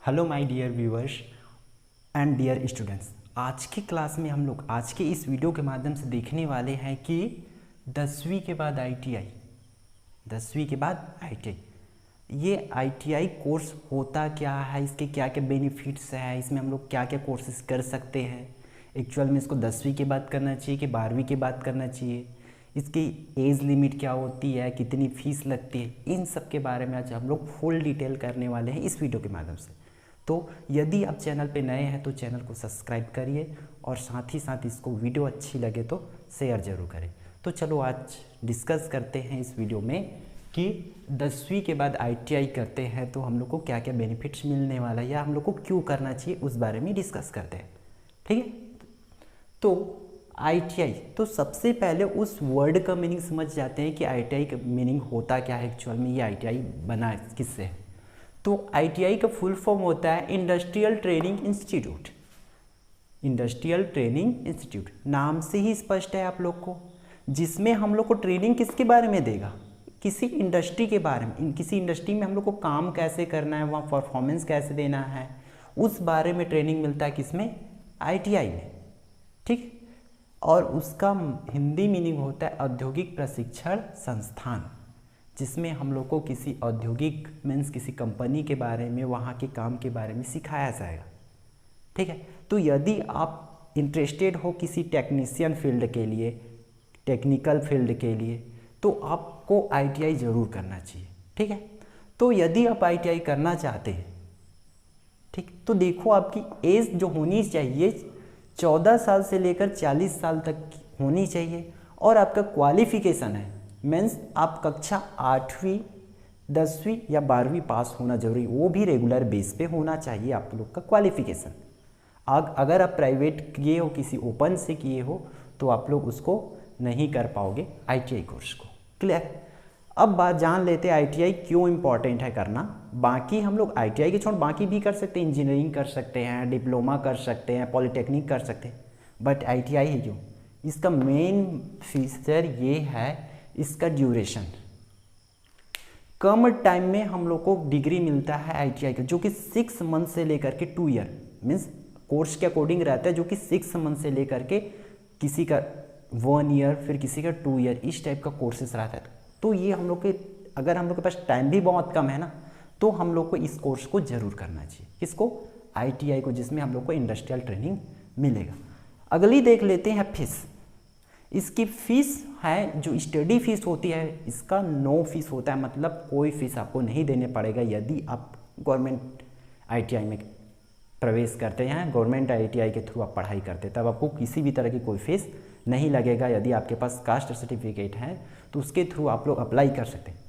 Hello my dear viewers and dear students. आज की class में हम लोग आज के इस वीडियो के माध्यम से देखने वाले हैं कि 10वीं के बाद आईटीआई, 10वीं के बाद आईटीआई, ये आईटीआई कोर्स होता क्या है, इसके क्या क्या बेनिफिट्स हैं, इसमें हम लोग क्या क्या कोर्सेज कर सकते हैं, एक्चुअल में इसको 10वीं के बाद करना चाहिए कि 12वीं के बाद करना चाहिए, इसकी एज लिमिट क्या होती है, कितनी फ़ीस लगती है, इन सब के बारे में आज हम लोग फुल डिटेल करने वाले हैं इस वीडियो के माध्यम से। तो यदि आप चैनल पे नए हैं तो चैनल को सब्सक्राइब करिए और साथ ही साथ इसको वीडियो अच्छी लगे तो शेयर ज़रूर करें। तो चलो आज डिस्कस करते हैं इस वीडियो में कि 10वीं के बाद आईटीआई करते हैं तो हम लोग को क्या क्या बेनिफिट्स मिलने वाला है या हम लोग को क्यों करना चाहिए, उस बारे में डिस्कस करते हैं। ठीक है, तो आईटीआई, तो सबसे पहले उस वर्ड का मीनिंग समझ जाते हैं कि आईटीआई का मीनिंग होता क्या है, एक्चुअल में ये आईटीआई बना किससे है। तो आईटीआई का फुल फॉर्म होता है industrial training institute. Industrial training institute नाम से ही स्पष्ट है आप लोग को, जिसमें हम लोग को ट्रेनिंग किसके बारे में देगा, किसी इंडस्ट्री के बारे में। किसी इंडस्ट्री में हम लोग को काम कैसे करना है, वहाँ परफॉर्मेंस कैसे देना है, उस बारे में ट्रेनिंग मिलता है किसमें, आईटीआई में। ठीक, और उसका हिंदी मीनिंग होता है औद्योगिक प्रशिक्षण संस्थान, जिसमें हम लोग को किसी औद्योगिक मीन्स किसी कंपनी के बारे में, वहाँ के काम के बारे में सिखाया जाएगा। ठीक है, तो यदि आप इंटरेस्टेड हो किसी टेक्नीशियन फील्ड के लिए, टेक्निकल फील्ड के लिए, तो आपको आईटीआई ज़रूर करना चाहिए। ठीक है, तो यदि आप आईटीआई करना चाहते हैं, ठीक, तो देखो आपकी एज जो होनी चाहिए 14 साल से लेकर 40 साल तक होनी चाहिए, और आपका क्वालिफिकेशन है मीन्स आप कक्षा 8वीं 10वीं या 12वीं पास होना जरूरी, वो भी रेगुलर बेस पे होना चाहिए आप लोग का क्वालिफिकेशन। अगर आप प्राइवेट किए हो, किसी ओपन से किए हो, तो आप लोग उसको नहीं कर पाओगे आईटीआई कोर्स को। क्लियर। अब बात जान लेते हैं आईटीआई क्यों इम्पॉर्टेंट है करना। बाकी हम लोग आईटीआई के छोड़ बाकी भी कर सकते हैं, इंजीनियरिंग कर सकते हैं, डिप्लोमा कर सकते हैं, पॉलिटेक्निक कर सकते हैं, बट आईटीआई ही क्यों। इसका मेन फीचर ये है इसका ड्यूरेशन। कम टाइम में हम लोग को डिग्री मिलता है आईटीआई का, जो कि 6 मंथ से लेकर के 2 ईयर मीन्स कोर्स के अकॉर्डिंग रहता है, जो कि 6 मंथ से लेकर के किसी का 1 ईयर, फिर किसी का 2 ईयर, इस टाइप का कोर्सेस रहता है। तो ये हम लोग के, अगर हम लोग के पास टाइम भी बहुत कम है ना, तो हम लोग को इस कोर्स को ज़रूर करना चाहिए। किसको, आईटीआई को, जिसमें हम लोग को इंडस्ट्रियल ट्रेनिंग मिलेगा। अगली देख लेते हैं फीस। इसकी फ़ीस है जो स्टडी फीस होती है, इसका नो फीस होता है, मतलब कोई फीस आपको नहीं देने पड़ेगा यदि आप गवर्नमेंट आईटीआई में प्रवेश करते हैं, गवर्नमेंट आईटीआई के थ्रू आप पढ़ाई करते हैं, तब आपको किसी भी तरह की कोई फीस नहीं लगेगा। यदि आपके पास कास्ट सर्टिफिकेट है तो उसके थ्रू आप लोग अप्लाई कर सकते हैं।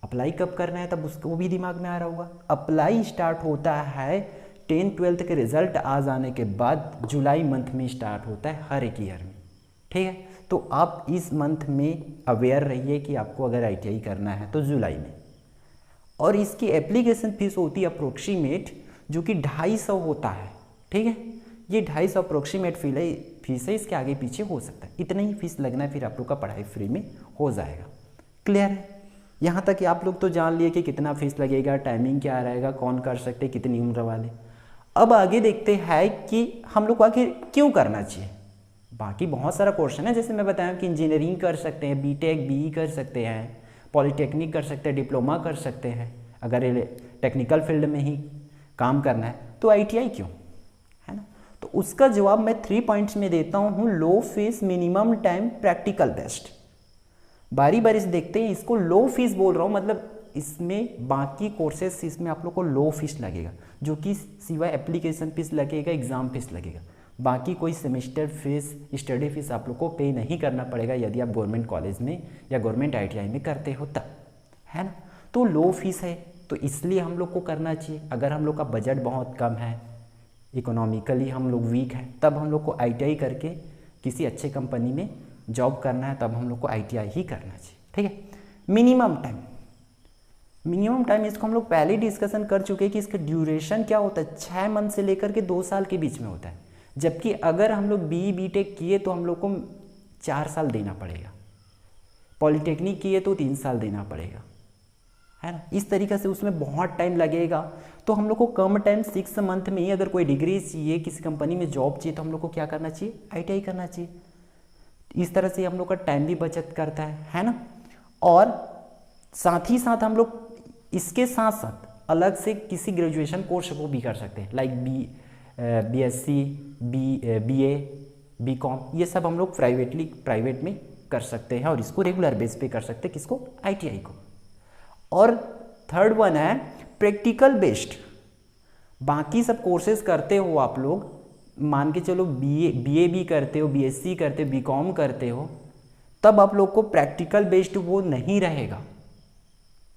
अप्लाई कब करना है तब उसको भी दिमाग में आ रहा होगा। अप्लाई स्टार्ट होता है 10th-12th के रिजल्ट आ जाने के बाद, जुलाई मंथ में स्टार्ट होता है हर एक ईयर में। ठीक है, तो आप इस मंथ में अवेयर रहिए कि आपको अगर आईटीआई करना है तो जुलाई में। और इसकी एप्लीकेशन फ़ीस होती है अप्रोक्सीमेट, जो कि 250 होता है। ठीक है, ये 250 अप्रोक्सीमेट फीस है, इसके आगे पीछे हो सकता है, इतना ही फीस लगना है, फिर आप लोग का पढ़ाई फ्री में हो जाएगा। क्लियर है, यहाँ तक कि आप लोग तो जान लिए कि कितना फीस लगेगा, टाइमिंग क्या रहेगा, कौन कर सकते, कितनी उम्र वाले। अब आगे देखते हैं कि हम लोग को आखिर क्यों करना चाहिए। बाकी बहुत सारा क्वेश्चन है, जैसे मैं बताया कि इंजीनियरिंग कर सकते हैं, बीटेक बीई कर सकते हैं, पॉलिटेक्निक कर सकते हैं, डिप्लोमा कर सकते हैं, अगर टेक्निकल फील्ड में ही काम करना है तो आईटीआई क्यों, है ना। तो उसका जवाब मैं 3 पॉइंट्स में देता हूँ। Low fees, minimum time, practical based. बारी बारी से देखते हैं, इसको लो फीस बोल रहा हूँ, मतलब इसमें बाकी कोर्सेस इसमें आप लोग को लो फीस लगेगा, जो कि सिवाय एप्लीकेशन फीस लगेगा, एग्ज़ाम फीस लगेगा, बाकी कोई सेमेस्टर फीस, स्टडी फीस आप लोग को पे नहीं करना पड़ेगा यदि आप गवर्नमेंट कॉलेज में या गवर्नमेंट आईटीआई में करते हो तब, है ना। तो लो फीस है, तो इसलिए हम लोग को करना चाहिए। अगर हम लोग का बजट बहुत कम है, इकोनॉमिकली हम लोग वीक हैं, तब हम लोग को आईटीआई करके किसी अच्छे कंपनी में जॉब करना है, तब हम लोग को आईटीआई ही करना चाहिए। ठीक है, मिनिमम टाइम, मिनिमम टाइम इसको हम लोग पहले डिस्कशन कर चुके हैं कि इसका ड्यूरेशन क्या होता है, 6 मंथ से लेकर के 2 साल के बीच में होता है। जबकि अगर हम लोग बीई बीटेक किए तो हम लोग को 4 साल देना पड़ेगा, पॉलिटेक्निक किए तो 3 साल देना पड़ेगा, है ना। इस तरीके से उसमें बहुत टाइम लगेगा, तो हम लोग को कम टाइम 6 मंथ में ही अगर कोई डिग्री चाहिए, किसी कंपनी में जॉब चाहिए, तो हम लोग को क्या करना चाहिए, ITI करना चाहिए। इस तरह से हम लोग का टाइम भी बचत करता है ना। और साथ ही साथ हम लोग इसके साथ साथ अलग से किसी ग्रेजुएशन कोर्स को भी कर सकते हैं, लाइक BSc, BA, BCom, ये सब हम लोग प्राइवेट में कर सकते हैं और इसको रेगुलर बेस पे कर सकते हैं, किसको, ITI को। और थर्ड वन है प्रैक्टिकल बेस्ड। बाकी सब कोर्सेज करते हो आप लोग, मान के चलो BA भी करते हो, BSc करते हो, BCom करते हो, तब आप लोग को प्रैक्टिकल बेस्ड वो नहीं रहेगा।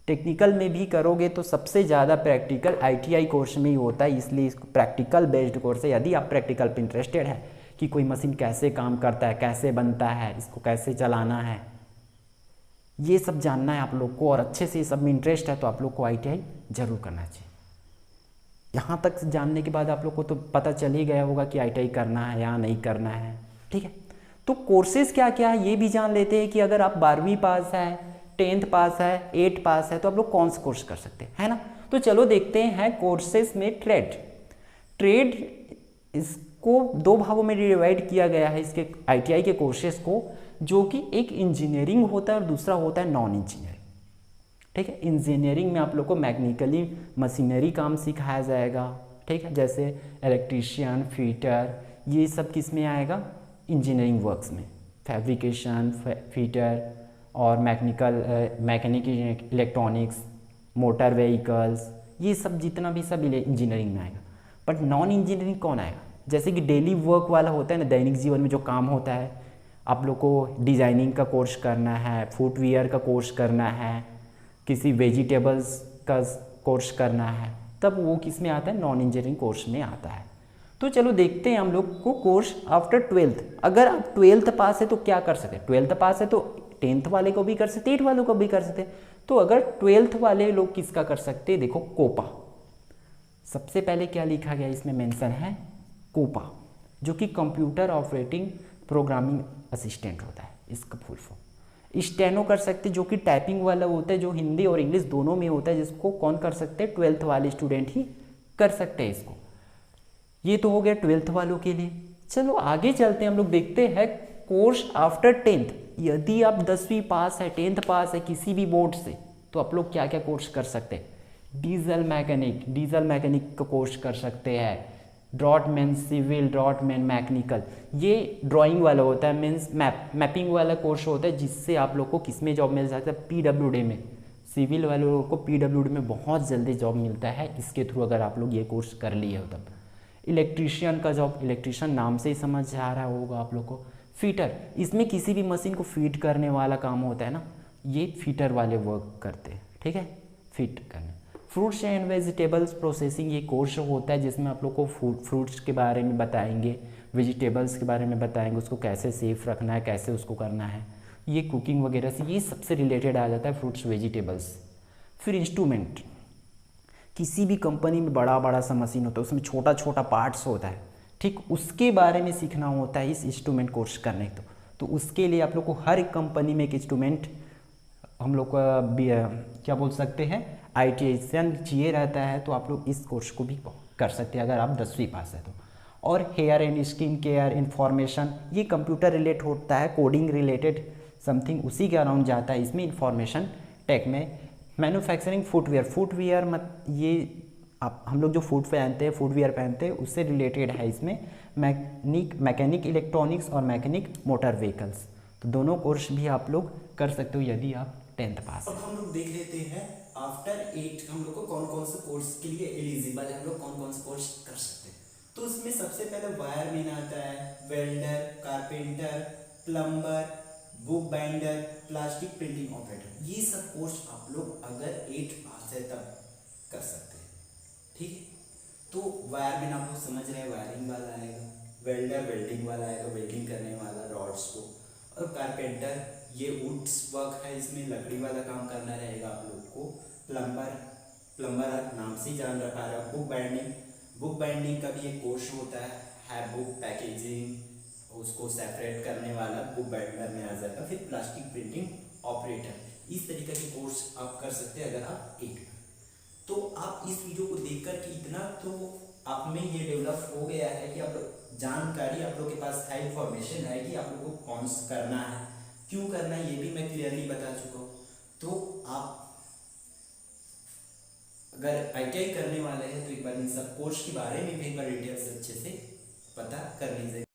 टेक्निकल में भी करोगे तो सबसे ज़्यादा प्रैक्टिकल ITI कोर्स में ही होता है, इसलिए इसको प्रैक्टिकल बेस्ड कोर्स है। यदि आप प्रैक्टिकल पे इंटरेस्टेड है कि कोई मशीन कैसे काम करता है, कैसे बनता है, इसको कैसे चलाना है, ये सब जानना है आप लोग को, और अच्छे से सब में इंटरेस्ट है, तो आप लोग को ITI जरूर करना चाहिए। यहाँ तक जानने के बाद आप लोग को तो पता चल ही गया होगा कि ITI करना है या नहीं करना है, ठीक है। तो कोर्सेज क्या क्या है ये भी जान लेते हैं कि अगर आप 12वीं पास है, 10th पास है, 8th पास है, तो आप लोग कौन सा कोर्स कर सकते हैं, है ना। तो चलो देखते हैं कोर्सेज में ट्रेड इसको 2 भागों में डिवाइड किया गया है, इसके ITI के कोर्सेज को, जो कि एक इंजीनियरिंग होता है और दूसरा होता है नॉन इंजीनियरिंग, ठीक है। इंजीनियरिंग में आप लोग को मैकेनिकली मशीनरी काम सिखाया जाएगा, ठीक है, जैसे इलेक्ट्रीशियन, फिटर, ये सब किस में आएगा, इंजीनियरिंग वर्क्स में, फैब्रिकेशन, फिटर और मैकेनिक इलेक्ट्रॉनिक्स, मोटर व्हीकल्स, ये सब जितना भी सब इंजीनियरिंग में आएगा। बट नॉन इंजीनियरिंग कौन आएगा, जैसे कि डेली वर्क वाला होता है ना, दैनिक जीवन में जो काम होता है, आप लोग को डिज़ाइनिंग का कोर्स करना है, फुटवियर का कोर्स करना है, किसी वेजिटेबल्स का कोर्स करना है, तब वो किस में आता है, नॉन इंजीनियरिंग कोर्स में आता है। तो चलो देखते हैं हम लोग को कोर्स आफ्टर 12th। अगर आप 12th पास है तो क्या कर सकते हैं, 12th पास है तो 10th वाले को भी कर सकते, 8th वालों को भी कर सकते। तो अगर 12th वाले लोग किसका कर सकते हैं, देखो कोपा, सबसे पहले क्या लिखा गया इसमें मेंशन है, कोपा, जो कि कंप्यूटर ऑपरेटिंग प्रोग्रामिंग असिस्टेंट होता है, इसका फुल फॉर्म। स्टेनो कर सकते, जो कि टाइपिंग वाला होता है, जो हिंदी और इंग्लिश दोनों में होता है, जिसको कौन कर सकते हैं, 12th वाले स्टूडेंट ही कर सकते हैं इसको। ये तो हो गया 12th वालों के लिए। चलो आगे चलते हैं, हम लोग देखते हैं कोर्स आफ्टर 10th। यदि आप 10वीं पास है, 10th पास है किसी भी बोर्ड से, तो आप लोग क्या क्या कोर्स कर सकते हैं, डीजल मैकेनिक का कोर्स कर सकते हैं, ड्रॉटमैन सिविल, ड्रॉटमैन मैकेनिकल, ये ड्राइंग वाला होता है, मीन्स मैपिंग वाला कोर्स होता है, जिससे आप लोग को किस में जॉब मिल सकता है, PWD में। सिविल वाले लोगों को PWD में बहुत जल्दी जॉब मिलता है इसके थ्रू, अगर आप लोग ये कोर्स कर लिए हो तब। इलेक्ट्रीशियन का जॉब, इलेक्ट्रीशियन नाम से ही समझ आ रहा होगा आप लोग को। फीटर, इसमें किसी भी मशीन को फीड करने वाला काम होता है ना, ये फीटर वाले वर्क करते हैं, ठीक है, फीड करने। फ्रूट्स एंड वेजिटेबल्स प्रोसेसिंग, ये कोर्स होता है जिसमें आप लोग को फ्रूट्स के बारे में बताएंगे, वेजिटेबल्स के बारे में बताएंगे, उसको कैसे सेफ रखना है, कैसे उसको करना है, ये कुकिंग वगैरह से, ये सबसे रिलेटेड आ जाता है फ्रूट्स वेजिटेबल्स। फिर इंस्ट्रूमेंट, किसी भी कंपनी में बड़ा बड़ा सा मशीन होता है, उसमें छोटा छोटा पार्ट्स होता है, ठीक, उसके बारे में सीखना होता है इस इंस्ट्रूमेंट कोर्स करने तो उसके लिए आप लोग को हर एक कंपनी में एक इंस्ट्रूमेंट हम लोग का क्या बोल सकते हैं, ITI चाहिए रहता है, तो आप लोग इस कोर्स को भी कर सकते हैं अगर आप 10वीं पास है तो। और hair and skin care, information, ये कंप्यूटर रिलेटेड होता है, कोडिंग रिलेटेड समथिंग उसी के अराउंड जाता है इसमें, इंफॉर्मेशन टेक में। मैन्युफैक्चरिंग फुटवियर ये आप हम लोग जो फुटवियर पहनते हैं उससे रिलेटेड है इसमें। मैकेनिक इलेक्ट्रॉनिक्स और मैकेनिक मोटर व्हीकल्स, तो दोनों कोर्स भी आप लोग कर सकते हो यदि आप 10th पास। अब हम लोग देख लेते हैं आफ्टर 8 हम लोग को कौन कौन से कोर्स के लिए एलिजिबल है, हम लोग कौन कौन से कोर्स कर सकते हैं। तो उसमें सबसे पहले वायरमैन आता है, welder, carpenter, plumber, book binder, plastic printing operator, ये सब कोर्स आप लोग अगर 8 पास है तब कर सकते हैं, ठीक है। तो वायरमैन आप लोग समझ रहे हैं, वायरिंग वाला आएगा, वेल्डर वेल्डिंग वाला आएगा, वेल्डिंग करने वाला रॉड्स को, और कारपेंटर ये वुड्स वर्क है, इसमें लकड़ी वाला काम करना रहेगा आप लोग को। प्लम्बर नाम से ही जान रखा है। बुक बाइंडिंग का भी एक कोर्स होता है बुक पैकेजिंग, उसको सेपरेट करने वाला बुक बाइंडर में आ जाएगा। फिर प्लास्टिक प्रिंटिंग ऑपरेटर, इस तरीके के कोर्स आप कर सकते हैं अगर आप 8 में। तो आप इस वीडियो को देख कर के इतना तो आप में ये डेवलप हो गया है कि आप जानकारी आप लोग के पास है, इंफॉर्मेशन है कि आप लोग को कौन करना है, क्यों करना है, ये भी मैं क्लियरली बता चुका हूँ। तो आप अगर ITI करने वाले हैं तो एक बार इन सब कोर्स के बारे में भी एक बार डिटेल्स अच्छे से पता कर लीजिए।